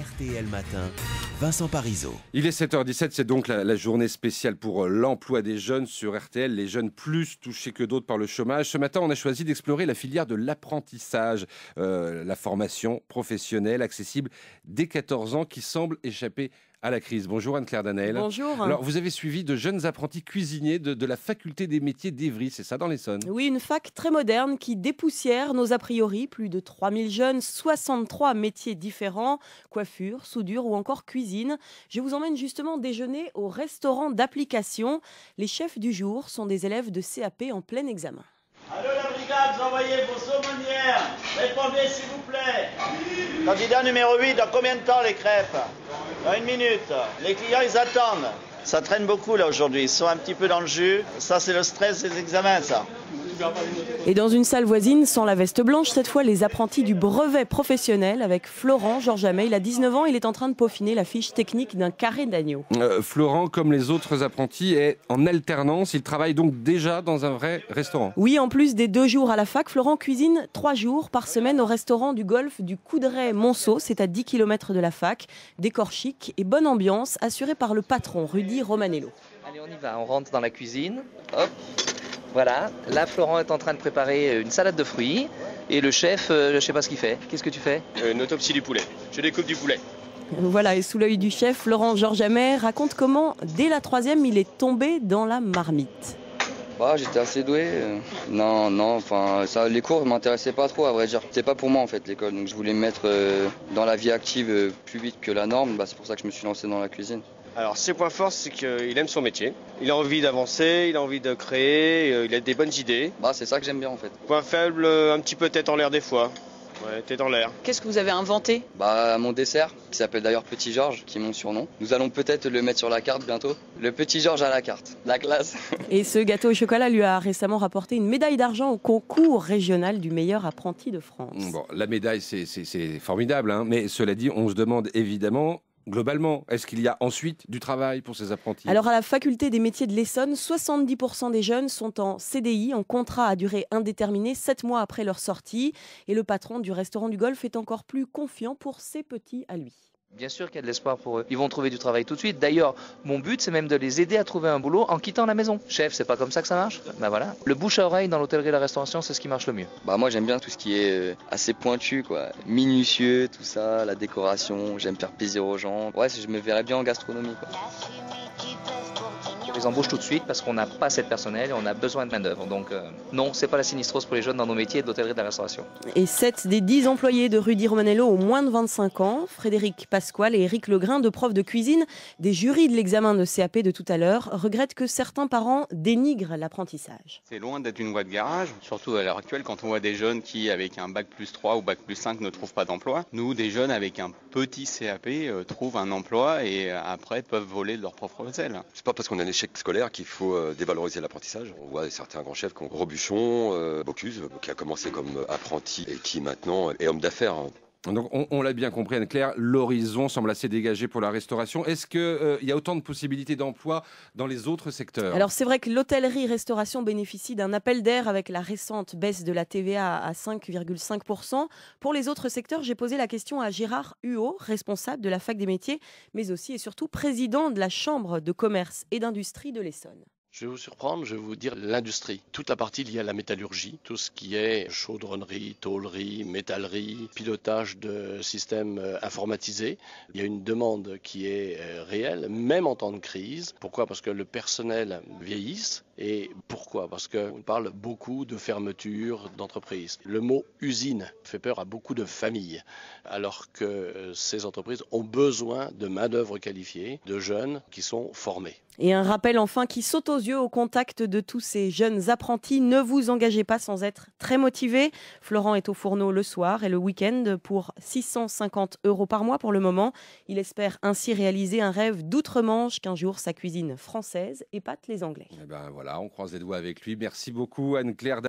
RTL Matin, Vincent Parisot. Il est 7h17, c'est donc la journée spéciale pour l'emploi des jeunes sur RTL, les jeunes plus touchés que d'autres par le chômage. Ce matin, on a choisi d'explorer la filière de l'apprentissage, la formation professionnelle accessible dès 14 ans qui semble échapper à la crise. Bonjour Anne-Claire Danel. Bonjour. Alors, vous avez suivi de jeunes apprentis cuisiniers de la faculté des métiers d'Evry, c'est ça, dans l'Essonne? Oui, une fac très moderne qui dépoussière nos a priori. Plus de 3000 jeunes, 63 métiers différents, coiffure, soudure ou encore cuisine. Je vous emmène justement déjeuner au restaurant d'application. Les chefs du jour sont des élèves de CAP en plein examen. Allô la brigade, vous envoyez vos aumônières. Répondez s'il vous plaît. Candidat numéro 8, dans combien de temps les crêpes? Dans 1 minute. Les clients, ils attendent. Ça traîne beaucoup là aujourd'hui, ils sont un petit peu dans le jus. Ça, c'est le stress des examens, ça. Et dans une salle voisine, sans la veste blanche, cette fois les apprentis du brevet professionnel avec Florent Georges-Amet. Il a 19 ans, il est en train de peaufiner la fiche technique d'un carré d'agneau. Florent, comme les autres apprentis, est en alternance. Il travaille donc déjà dans un vrai restaurant. Oui, en plus des 2 jours à la fac, Florent cuisine 3 jours par semaine au restaurant du golf du Coudray-Monceau. C'est à 10 km de la fac. Décor chic et bonne ambiance, assurée par le patron Rudy Romanello. Allez, on y va, on rentre dans la cuisine. Hop. Voilà, là Florent est en train de préparer une salade de fruits et le chef, je ne sais pas ce qu'il fait. Qu'est-ce que tu fais? Une autopsie du poulet. Je découpe du poulet. Voilà, et sous l'œil du chef, Florent Georges-Amet raconte comment, dès la 3e, il est tombé dans la marmite. Bah, j'étais assez doué. Les cours ne m'intéressaient pas trop, à vrai dire. C'était pas pour moi en fait l'école, donc je voulais me mettre dans la vie active plus vite que la norme. C'est pour ça que je me suis lancé dans la cuisine. Alors ses points forts, c'est qu'il aime son métier. Il a envie d'avancer, il a envie de créer, il a des bonnes idées. C'est ça que j'aime bien en fait. Point faible, un petit peu tête en l'air des fois. Ouais, tête en l'air. Qu'est-ce que vous avez inventé? Mon dessert, qui s'appelle d'ailleurs Petit Georges, qui est mon surnom. Nous allons peut-être le mettre sur la carte bientôt. Le Petit Georges à la carte, la classe. Et ce gâteau au chocolat lui a récemment rapporté une médaille d'argent au concours régional du meilleur apprenti de France. Bon, la médaille, c'est formidable, hein, mais cela dit, on se demande évidemment... Globalement, est-ce qu'il y a ensuite du travail pour ces apprentis? Alors à la faculté des métiers de l'Essonne, 70% des jeunes sont en CDI, en contrat à durée indéterminée, 7 mois après leur sortie. Et le patron du restaurant du Golf est encore plus confiant pour ses petits à lui. Bien sûr qu'il y a de l'espoir pour eux. Ils vont trouver du travail tout de suite. D'ailleurs, mon but, c'est même de les aider à trouver un boulot en quittant la maison. Chef, c'est pas comme ça que ça marche? Voilà. Le bouche à oreille dans l'hôtellerie et la restauration, c'est ce qui marche le mieux. Moi, j'aime bien tout ce qui est assez pointu, quoi. Minutieux, tout ça, la décoration. J'aime faire plaisir aux gens. Ouais, je me verrais bien en gastronomie, quoi. On les embauche tout de suite parce qu'on n'a pas assez de personnel et on a besoin de main-d'œuvre. Donc, non, c'est pas la sinistrose pour les jeunes dans nos métiers d'hôtellerie et de la restauration. Et 7 des 10 employés de Rudy Romanello ont moins de 25 ans. Frédéric Pasquale et Éric Legrain, deux profs de cuisine, des jurys de l'examen de CAP de tout à l'heure, regrettent que certains parents dénigrent l'apprentissage. C'est loin d'être une voie de garage, surtout à l'heure actuelle quand on voit des jeunes qui, avec un bac plus 3 ou bac plus 5, ne trouvent pas d'emploi. Nous, des jeunes avec un petit CAP trouvent un emploi et après peuvent voler de leur propre aile. C'est pas parce qu'on a un échec scolaire qu'il faut dévaloriser l'apprentissage. On voit certains grands chefs comme Robuchon, Bocuse, qui a commencé comme apprenti et qui maintenant est homme d'affaires. Donc on l'a bien compris Anne-Claire, l'horizon semble assez dégagé pour la restauration. Est-ce qu'il y a autant de possibilités d'emploi dans les autres secteurs? Alors c'est vrai que l'hôtellerie-restauration bénéficie d'un appel d'air avec la récente baisse de la TVA à 5,5%. Pour les autres secteurs, j'ai posé la question à Gérard Huot, responsable de la Fac des métiers, mais aussi et surtout président de la Chambre de commerce et d'industrie de l'Essonne. Je vais vous surprendre, je vais vous dire l'industrie. Toute la partie liée à la métallurgie, tout ce qui est chaudronnerie, tôlerie, métallerie, pilotage de systèmes informatisés. Il y a une demande qui est réelle, même en temps de crise. Pourquoi? Parce que le personnel vieillisse. Et pourquoi? Parce qu'on parle beaucoup de fermeture d'entreprises. Le mot usine fait peur à beaucoup de familles, alors que ces entreprises ont besoin de main-d'œuvre qualifiée, de jeunes qui sont formés. Et un rappel enfin qui saute aux yeux au contact de tous ces jeunes apprentis. Ne vous engagez pas sans être très motivé. Florent est au fourneau le soir et le week-end pour 650 € par mois pour le moment. Il espère ainsi réaliser un rêve d'outre-Manche qu'un jour sa cuisine française épate les Anglais. Voilà, on croise les doigts avec lui. Merci beaucoup Anne-Claire.